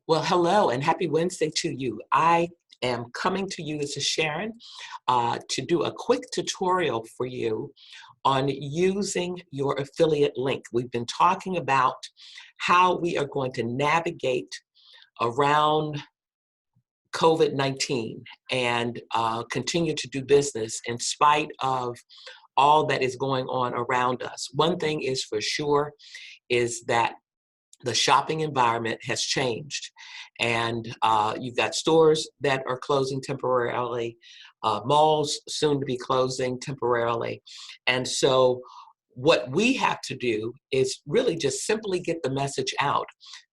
Well, hello and happy Wednesday to you. I am coming to you, this is Sharon, to do a quick tutorial for you on using your affiliate link. We've been talking about how we are going to navigate around COVID-19 and continue to do business in spite of all that is going on around us. One thing is for sure is that the shopping environment has changed, and you've got stores that are closing temporarily, malls soon to be closing temporarily. And so what we have to do is really just simply get the message out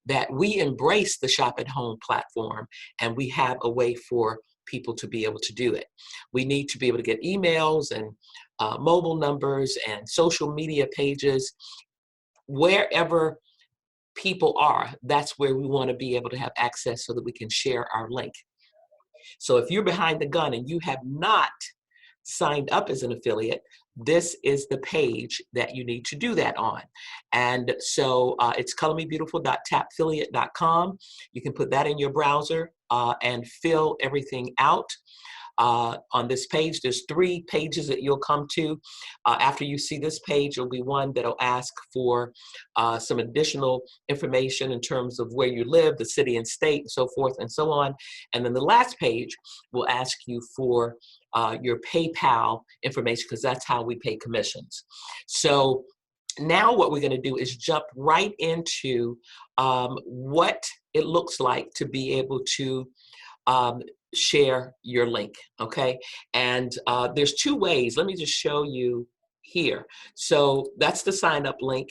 that we embrace the shop at home platform, and we have a way for people to be able to do it. We need to be able to get emails and mobile numbers and social media pages. Wherever people are, that's where we want to be able to have access so that we can share our link. So if you're behind the gun and you have not signed up as an affiliate, this is the page that you need to do that on. And so it's colormebeautiful.tapaffiliate.com. You can put that in your browser and fill everything out. On this page, there's 3 pages that you'll come to. After you see this page, there'll be one that'll ask for some additional information in terms of where you live, the city and state, and so forth and so on. And then the last page will ask you for your PayPal information, because that's how we pay commissions. So now what we're going to do is jump right into what it looks like to be able to share your link, okay? And there's 2 ways. Let me just show you here. So that's the sign up link.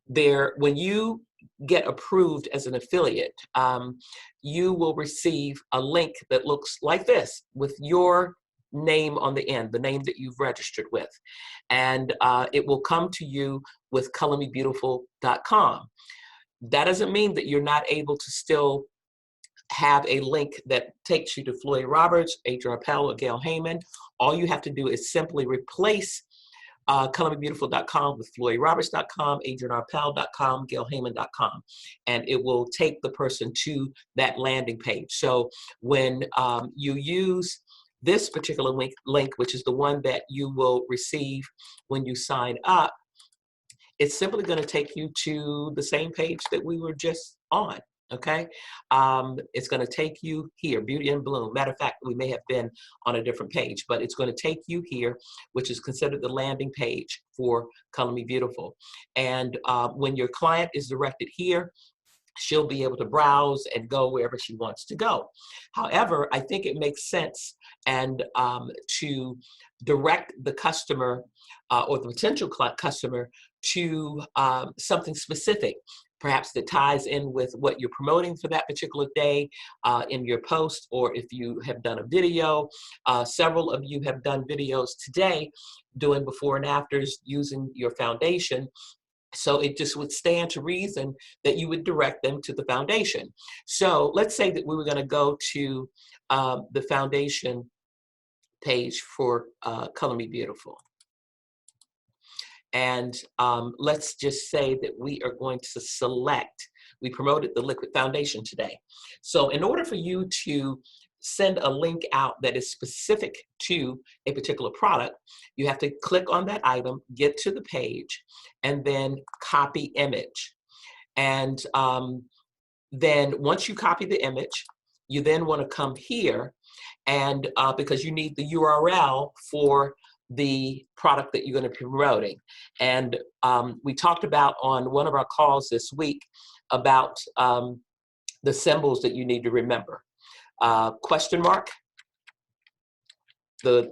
There, when you get approved as an affiliate, you will receive a link that looks like this with your name on the end, the name that you've registered with. And it will come to you with colormebeautiful.com. That doesn't mean that you're not able to still have a link that takes you to Flori Roberts, Adrian Appel, or Gail Heyman. All you have to do is simply replace colormebeautiful.com with floriroberts.com, adrianappel.com, gailheyman.com, and it will take the person to that landing page. So when you use this particular link, which is the one that you will receive when you sign up, it's simply going to take you to the same page that we were just on. Okay, it's going to take you here, Beauty and Bloom. Matter of fact, we may have been on a different page, but it's going to take you here, which is considered the landing page for Color Me Beautiful. And when your client is directed here, she'll be able to browse and go wherever she wants to go. However, I think it makes sense and to direct the customer or the potential customer to something specific, perhaps that ties in with what you're promoting for that particular day in your post, or if you have done a video. Several of you have done videos today doing before and afters using your foundation. So it just would stand to reason that you would direct them to the foundation. So let's say that we were going to go to the foundation page for Color Me Beautiful. And let's just say that we are going to select, we promoted the liquid foundation today. So in order for you to send a link out that is specific to a particular product, you have to click on that item, get to the page, and then copy image. And then once you copy the image, you then want to come here, and because you need the URL for the product that you're going to be promoting. And we talked about on one of our calls this week about the symbols that you need to remember. Question mark, the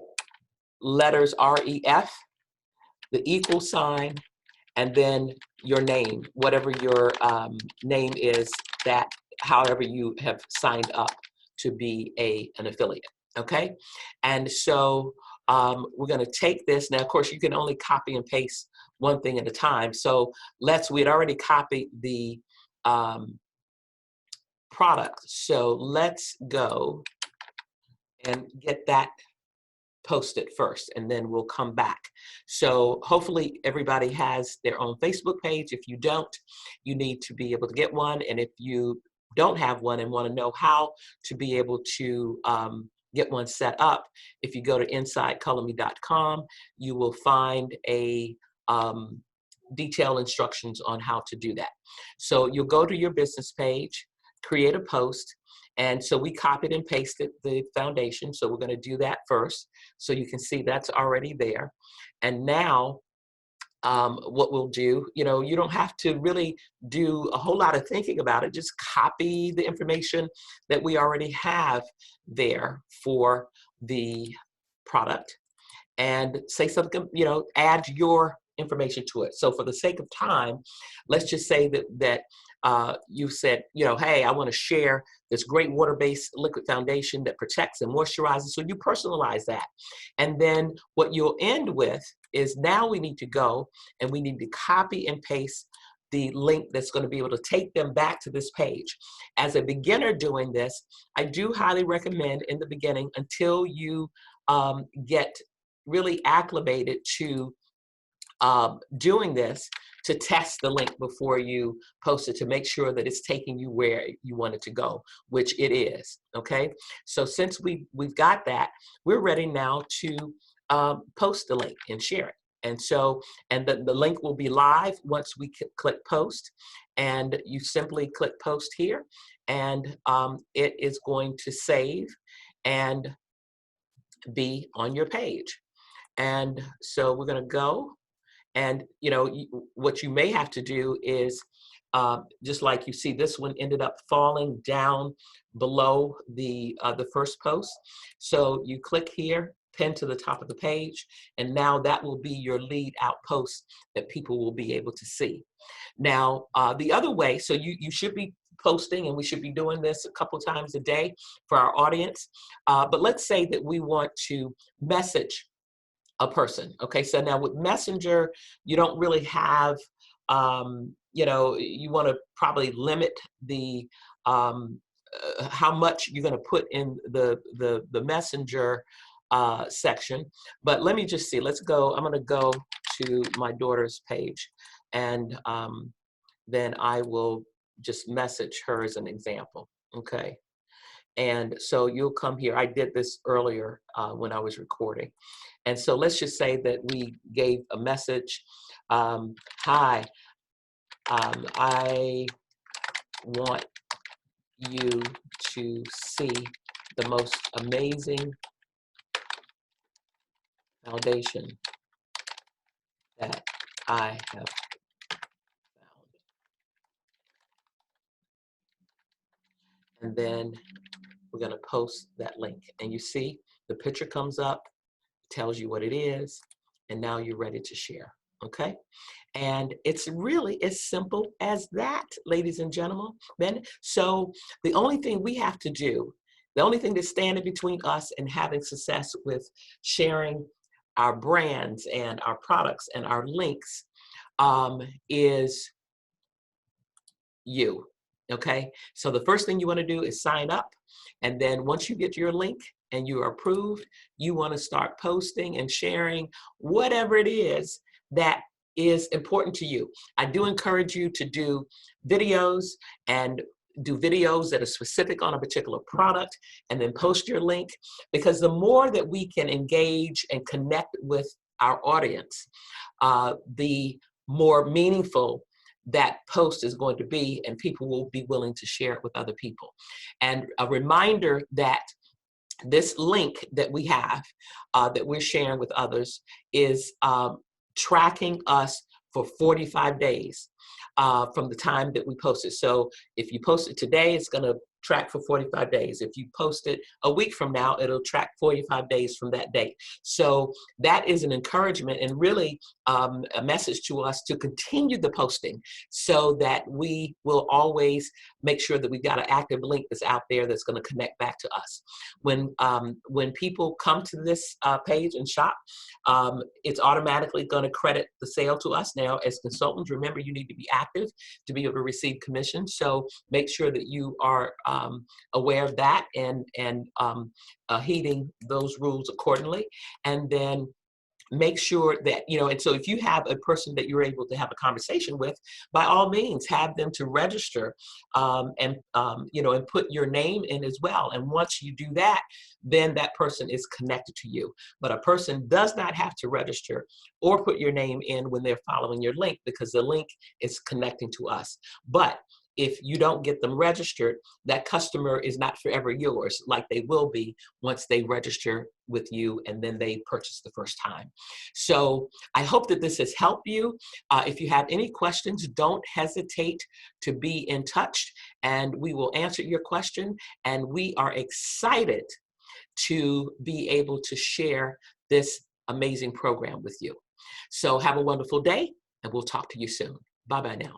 letters REF, the equal sign, and then your name, whatever your name is, that however you have signed up to be an affiliate, okay? And so we're going to take this. Now, of course, you can only copy and paste one thing at a time. So we'd already copied the product. So let's go and get that posted first, and then we'll come back. So hopefully everybody has their own Facebook page. If you don't, you need to be able to get one. And if you don't have one and want to know how to be able to get one set up, if you go to insidecolorme.com, you will find a detailed instructions on how to do that. So you'll go to your business page, create a post, and so we copied and pasted the foundation. So we're going to do that first, so you can see that's already there. And now what we'll do, you know, you don't have to really do a whole lot of thinking about it. Just copy the information that we already have there for the product and say something, you know, add your information to it. So for the sake of time, let's just say that you said, you know, hey, I want to share this great water-based liquid foundation that protects and moisturizes. So you personalize that. And then what you'll end with is, now we need to go and we need to copy and paste the link that's going to be able to take them back to this page. As a beginner doing this, I do highly recommend in the beginning, until you get really acclimated to doing this, to test the link before you post it, to make sure that it's taking you where you want it to go, which it is. Okay, so since we've got that, we're ready now to post the link and share it. And so, and the link will be live once we click post, and you simply click post here, and it is going to save and be on your page. And so we're going to go, and you know, what you may have to do is just like you see, this one ended up falling down below the first post. So you click here, pin to the top of the page, and now that will be your lead out post that people will be able to see. Now, the other way, so you should be posting, and we should be doing this a couple times a day for our audience. But let's say that we want to message a person. Okay, so now with Messenger, you don't really have, you know, you want to probably limit the how much you're going to put in the Messenger section. But let me just see. Let's go. I'm going to go to my daughter's page, and then I will just message her as an example. Okay. And so you'll come here. I did this earlier when I was recording. And so let's just say that we gave a message. Hi, I want you to see the most amazing foundation that I have found. And then we're going to post that link. And you see the picture comes up, tells you what it is, and now you're ready to share. Okay, and it's really as simple as that, ladies and gentlemen. Then, so the only thing we have to do, the only thing that's standing between us and having success with sharing our brands and our products and our links is you. Okay, so the first thing you want to do is sign up, and then once you get your link and you are approved, you want to start posting and sharing whatever it is that is important to you. I do encourage you to do videos, and do videos that are specific on a particular product, and then post your link, because the more that we can engage and connect with our audience, the more meaningful that post is going to be, and people will be willing to share it with other people. And a reminder that this link that we have, that we're sharing with others, is tracking us for 45 days from the time that we post it. So if you post it today, it's going to track for 45 days. If you post it a week from now, it'll track 45 days from that date. So that is an encouragement, and really a message to us to continue the posting, so that we will always make sure that we've got an active link that's out there that's going to connect back to us. When people come to this page and shop, it's automatically going to credit the sale to us. Now, as consultants, remember, you need to be active to be able to receive commission. So make sure that you are aware of that, and heeding those rules accordingly. And then make sure that, and so if you have a person that you're able to have a conversation with, by all means, have them to register, and put your name in as well. And once you do that, then that person is connected to you. But a person does not have to register or put your name in when they're following your link, because the link is connecting to us. But if you don't get them registered, that customer is not forever yours, like they will be once they register with you and then they purchase the first time. So I hope that this has helped you. If you have any questions, don't hesitate to be in touch and we will answer your question. And we are excited to be able to share this amazing program with you. So have a wonderful day, and we'll talk to you soon. Bye-bye now.